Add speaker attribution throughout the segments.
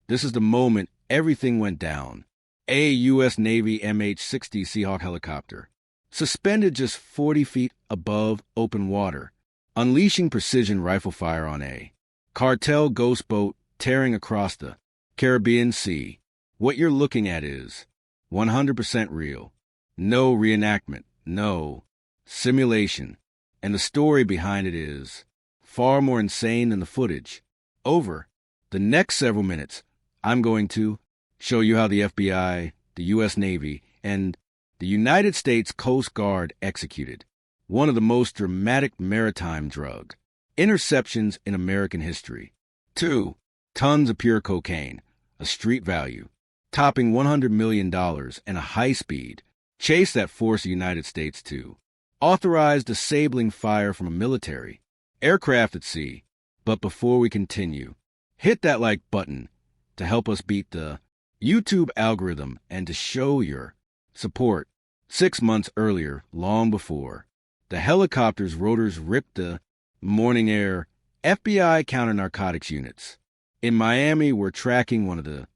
Speaker 1: This is the moment everything went down. A U.S. Navy MH-60 Seahawk helicopter, suspended just 40 feet above open water, unleashing precision rifle fire on a Cartel ghost boat tearing across the Caribbean Sea. What you're looking at is 100% real. No reenactment, no simulation. And the story behind it is far more insane than the footage. Over the next several minutes, I'm going to show you how the FBI, the U.S. Navy, and the United States Coast Guard executed one of the most dramatic maritime drug interceptions in American history. 2 tons of pure cocaine, a street value, topping $100 million, and a high-speed chase that forced the United States to authorize disabling fire from a military aircraft at sea. But before we continue, hit that like button to help us beat the YouTube algorithm and to show your support. 6 months earlier, long before the helicopter's rotors ripped the morning air, FBI counter-narcotics units in Miami were tracking one of the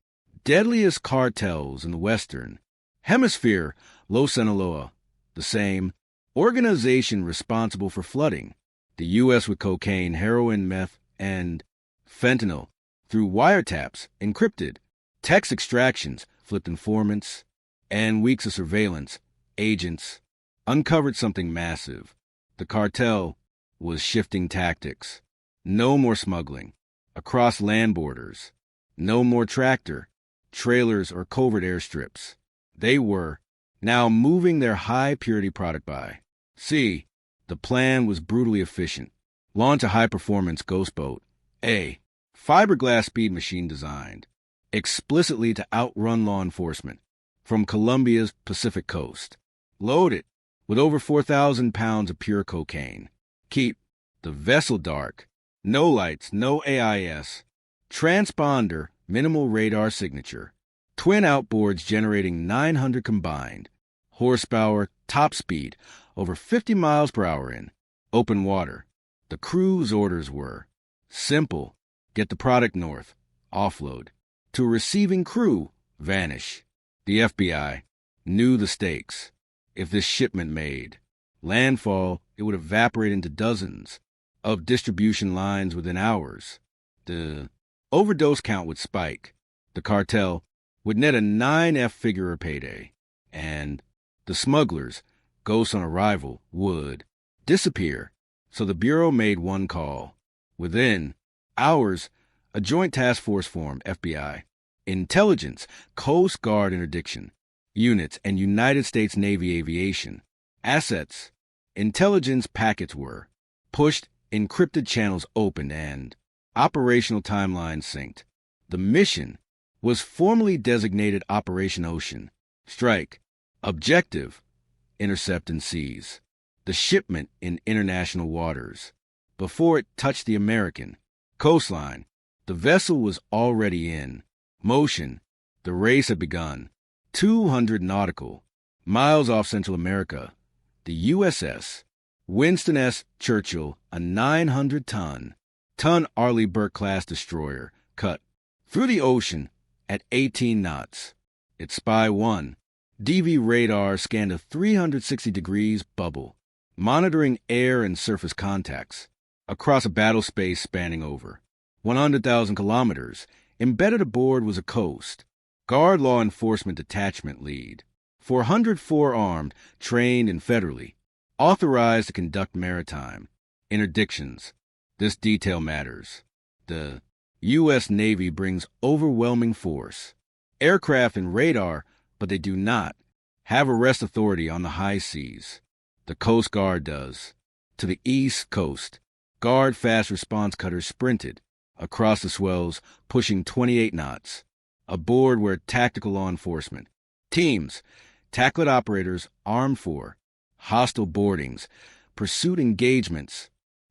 Speaker 1: deadliest cartels in the Western Hemisphere, Los Sinaloa, the same organization responsible for flooding the U.S. with cocaine, heroin, meth, and fentanyl through wiretaps, encrypted text extractions, flipped informants, and weeks of surveillance. Agents uncovered something massive. The cartel was shifting tactics. No more smuggling across land borders. No more tractor, trailers, or covert airstrips. They were now moving their high-purity product by sea. The plan was brutally efficient. Launch a high-performance ghost boat, a fiberglass speed machine designed explicitly to outrun law enforcement from Colombia's Pacific coast. Load it with over 4,000 pounds of pure cocaine. Keep the vessel dark. No lights, no AIS. Transponder, minimal radar signature. Twin outboards generating 900 combined horsepower, top speed, over 50 miles per hour in open water. The crew's orders were simple: get the product north, offload. To a receiving crew, vanish. The FBI knew the stakes. If this shipment made landfall, it would evaporate into dozens of distribution lines within hours. The overdose count would spike. The cartel would net a 9-figure payday, and the smugglers, ghosts on arrival, would disappear. So the Bureau made one call. Within hours, a joint task force formed: FBI, Intelligence, Coast Guard interdiction units, and United States Navy aviation assets. Intelligence packets were pushed, encrypted channels opened, and operational timelines synced. The mission was formally designated Operation Ocean Strike. Objective: intercept and seize the shipment in international waters. Before it touched the American coastline, the vessel was already in motion. The race had begun. 200 nautical miles off Central America, the USS Winston S. Churchill, a 900-ton Arleigh Burke-class destroyer, cut through the ocean at 18 knots. Its Spy 1 DV radar scanned a 360 degrees bubble, monitoring air and surface contacts across a battle space spanning over 100,000 kilometers. Embedded aboard was a Coast Guard law enforcement detachment lead, 404 armed, trained, and federally authorized to conduct maritime interdictions. This detail matters. The U.S. Navy brings overwhelming force, aircraft and radar, but they do not have arrest authority on the high seas. The Coast Guard does. To the East Coast, Guard fast response cutters sprinted across the swells, pushing 28 knots. Aboard were tactical law enforcement teams, tacklet operators armed for hostile boardings, pursuit engagements,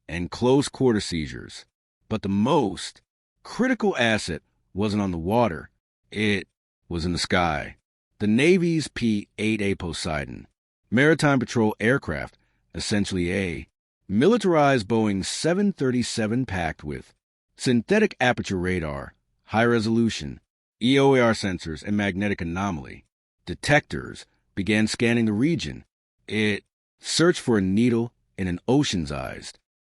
Speaker 1: and close-quarter seizures. But the most critical asset wasn't on the water. It was in the sky. The Navy's P-8A Poseidon, maritime patrol aircraft, essentially a militarized Boeing 737 packed with synthetic aperture radar, high-resolution EOAR sensors and magnetic anomaly detectors began scanning the region. It searched for a needle in an ocean's eyes.